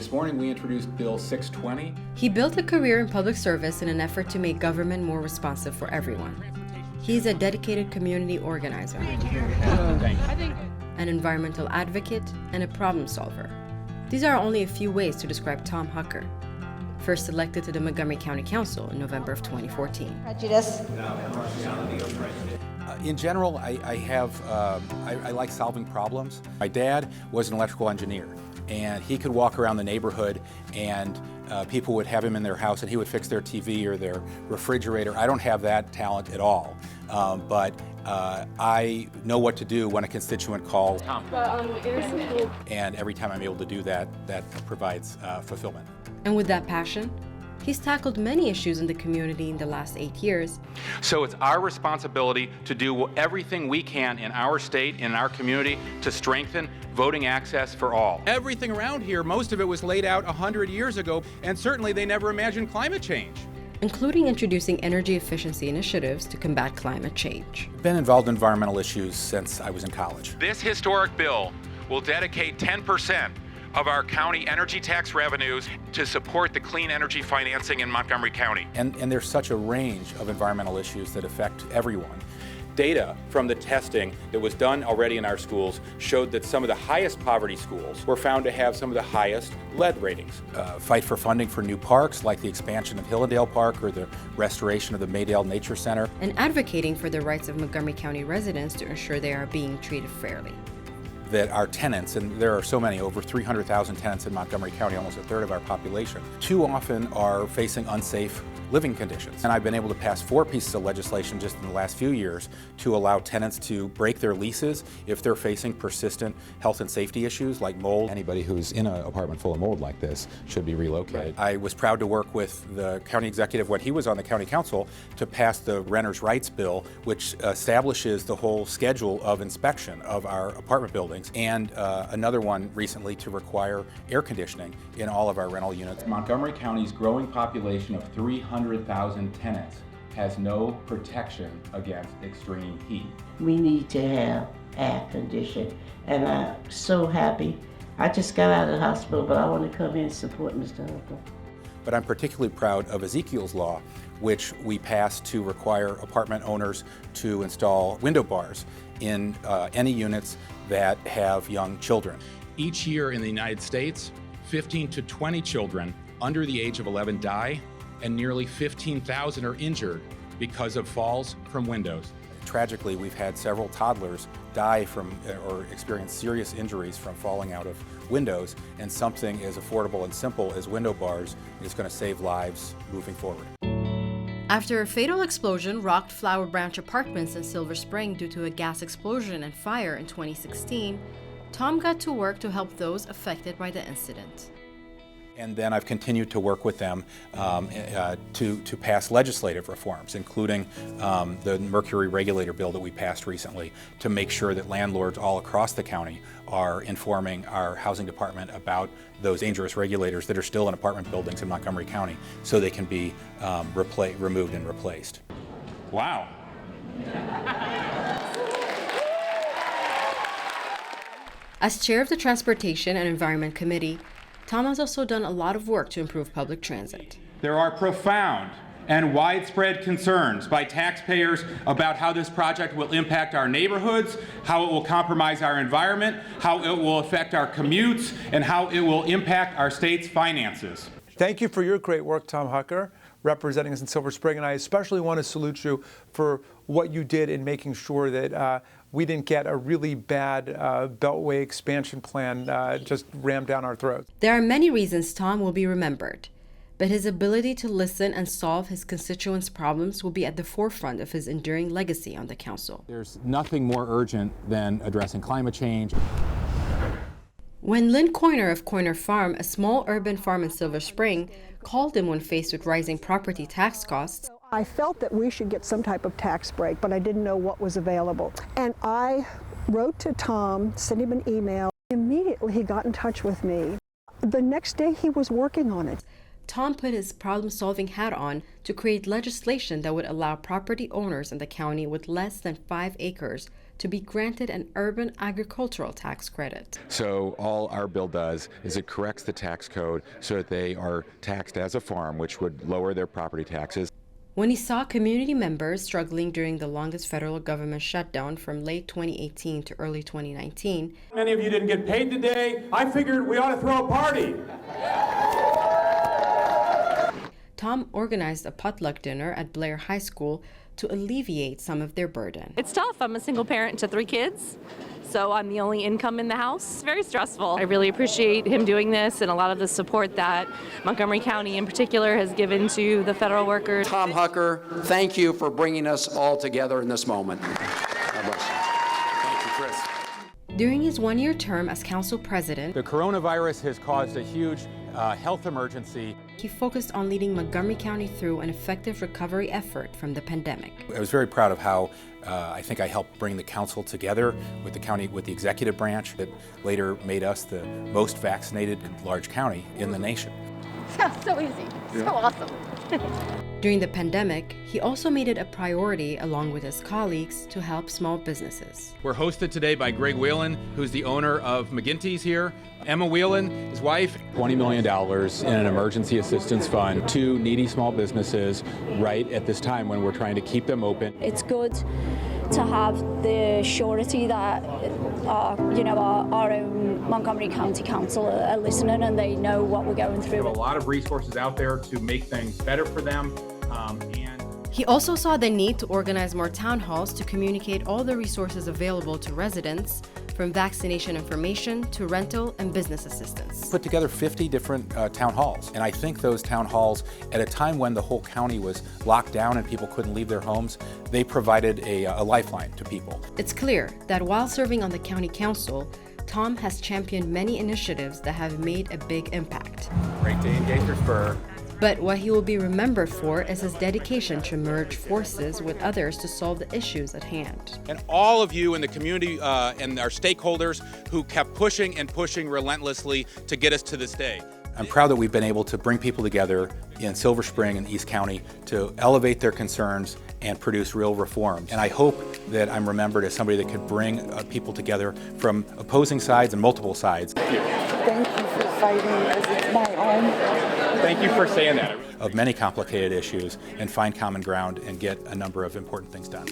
This morning we introduced Bill 620. He built a career in public service in an effort to make government more responsive for everyone. He's a dedicated community organizer, an environmental advocate, and a problem solver. These are only a few ways to describe Tom Hucker, first elected to the Montgomery County Council in November of 2014. Prejudice. In general, I like solving problems. My dad was an electrical engineer, and he could walk around the neighborhood and people would have him in their house and he would fix their TV or their refrigerator. I don't have that talent at all, but I know what to do when a constituent calls. And every time I'm able to do that, that provides fulfillment. And with that passion, he's tackled many issues in the community in the last 8 years. So it's our responsibility to do everything we can in our state, in our community, to strengthen voting access for all. Everything around here, most of it was laid out 100 years ago, and certainly they never imagined climate change. Including introducing energy efficiency initiatives to combat climate change. I've been involved in environmental issues since I was in college. This historic bill will dedicate 10% of our county energy tax revenues to support the clean energy financing in Montgomery County. And there's such a range of environmental issues that affect everyone. Data from the testing that was done already in our schools showed that some of the highest poverty schools were found to have some of the highest lead ratings. Fight for funding for new parks like the expansion of Hillendale Park or the restoration of the Maydale Nature Center. And advocating for the rights of Montgomery County residents to ensure they are being treated fairly. That our tenants, and there are so many, over 300,000 tenants in Montgomery County, almost a third of our population, too often are facing unsafe living conditions. And I've been able to pass 4 pieces of legislation just in the last few years to allow tenants to break their leases if they're facing persistent health and safety issues like mold. Anybody who's in an apartment full of mold like this should be relocated. I was proud to work with the county executive when he was on the county council to pass the Renters' Rights Bill, which establishes the whole schedule of inspection of our apartment buildings, and another one recently to require air conditioning in all of our rental units. Montgomery County's growing population of 300,000 tenants has no protection against extreme heat. We need to have air conditioning, and I'm so happy. I just got out of the hospital, but I want to come in and support Mr. Hucker. But I'm particularly proud of Ezekiel's law, which we passed to require apartment owners to install window bars in any units that have young children. Each year in the United States, 15 to 20 children under the age of 11 die, and nearly 15,000 are injured because of falls from windows. Tragically, we've had several toddlers die from or experience serious injuries from falling out of windows, and something as affordable and simple as window bars is going to save lives moving forward. After a fatal explosion rocked Flower Branch Apartments in Silver Spring due to a gas explosion and fire in 2016, Tom got to work to help those affected by the incident. And then I've continued to work with them to pass legislative reforms, including the mercury regulator bill that we passed recently, to make sure that landlords all across the county are informing our housing department about those dangerous regulators that are still in apartment buildings in Montgomery County, so they can be removed and replaced. Wow. As chair of the Transportation and Environment Committee, Tom has also done a lot of work to improve public transit. There are profound and widespread concerns by taxpayers about how this project will impact our neighborhoods, how it will compromise our environment, how it will affect our commutes, and how it will impact our state's finances. Thank you for your great work, Tom Hucker, representing us in Silver Spring, and I especially want to salute you for what you did in making sure that we didn't get a really bad Beltway expansion plan just rammed down our throats. There are many reasons Tom will be remembered, but his ability to listen and solve his constituents' problems will be at the forefront of his enduring legacy on the council. There's nothing more urgent than addressing climate change. When Lynn Coyner of Coyner Farm, a small urban farm in Silver Spring, called him when faced with rising property tax costs, I felt that we should get some type of tax break, but I didn't know what was available. And I wrote to Tom, sent him an email. Immediately he got in touch with me. The next day he was working on it. Tom put his problem-solving hat on to create legislation that would allow property owners in the county with less than 5 acres to be granted an urban agricultural tax credit. So all our bill does is it corrects the tax code so that they are taxed as a farm, which would lower their property taxes. When he saw community members struggling during the longest federal government shutdown from late 2018 to early 2019, Many of you didn't get paid today. I figured we ought to throw a party. Tom organized a potluck dinner at Blair High School to alleviate some of their burden. It's tough. I'm a single parent to 3 kids, so I'm the only income in the house. It's very stressful. I really appreciate him doing this and a lot of the support that Montgomery County in particular has given to the federal workers. Tom Hucker, thank you for bringing us all together in this moment. God bless you. Thank you, Chris. During his one-year term as council president, The coronavirus has caused a huge health emergency. he focused on leading Montgomery County through an effective recovery effort from the pandemic. I was very proud of how I think I helped bring the council together with the county, with the executive branch that later made us the most vaccinated large county in the nation. Sounds so easy. So awesome. During the pandemic, he also made it a priority, along with his colleagues, to help small businesses. We're hosted today by Greg Whelan, who's the owner of McGinty's here, Emma Whelan, his wife. $20 million in an emergency assistance fund to needy small businesses right at this time when we're trying to keep them open. It's good to have the surety that our own Montgomery County Council are listening and they know what we're going We have a through. lot of resources out there to make things better for them. And He also saw the need to organize more town halls to communicate all the resources available to residents, from vaccination information to rental and business assistance. Put together 50 different town halls, and I think those town halls, at a time when the whole county was locked down and people couldn't leave their homes, they provided a lifeline to people. It's clear that while serving on the county council, Tom has championed many initiatives that have made a big impact. Great day in Gaithersburg. But what he will be remembered for is his dedication to merge forces with others to solve the issues at hand. And all of you in the community and our stakeholders who kept pushing and pushing relentlessly to get us to this day. I'm proud that we've been able to bring people together in Silver Spring and East County to elevate their concerns and produce real reforms. And I hope that I'm remembered as somebody that could bring people together from opposing sides and multiple sides. Thank you for fighting as it's my own. thank you for saying that. Of many complicated issues and find common ground and get a number of important things done.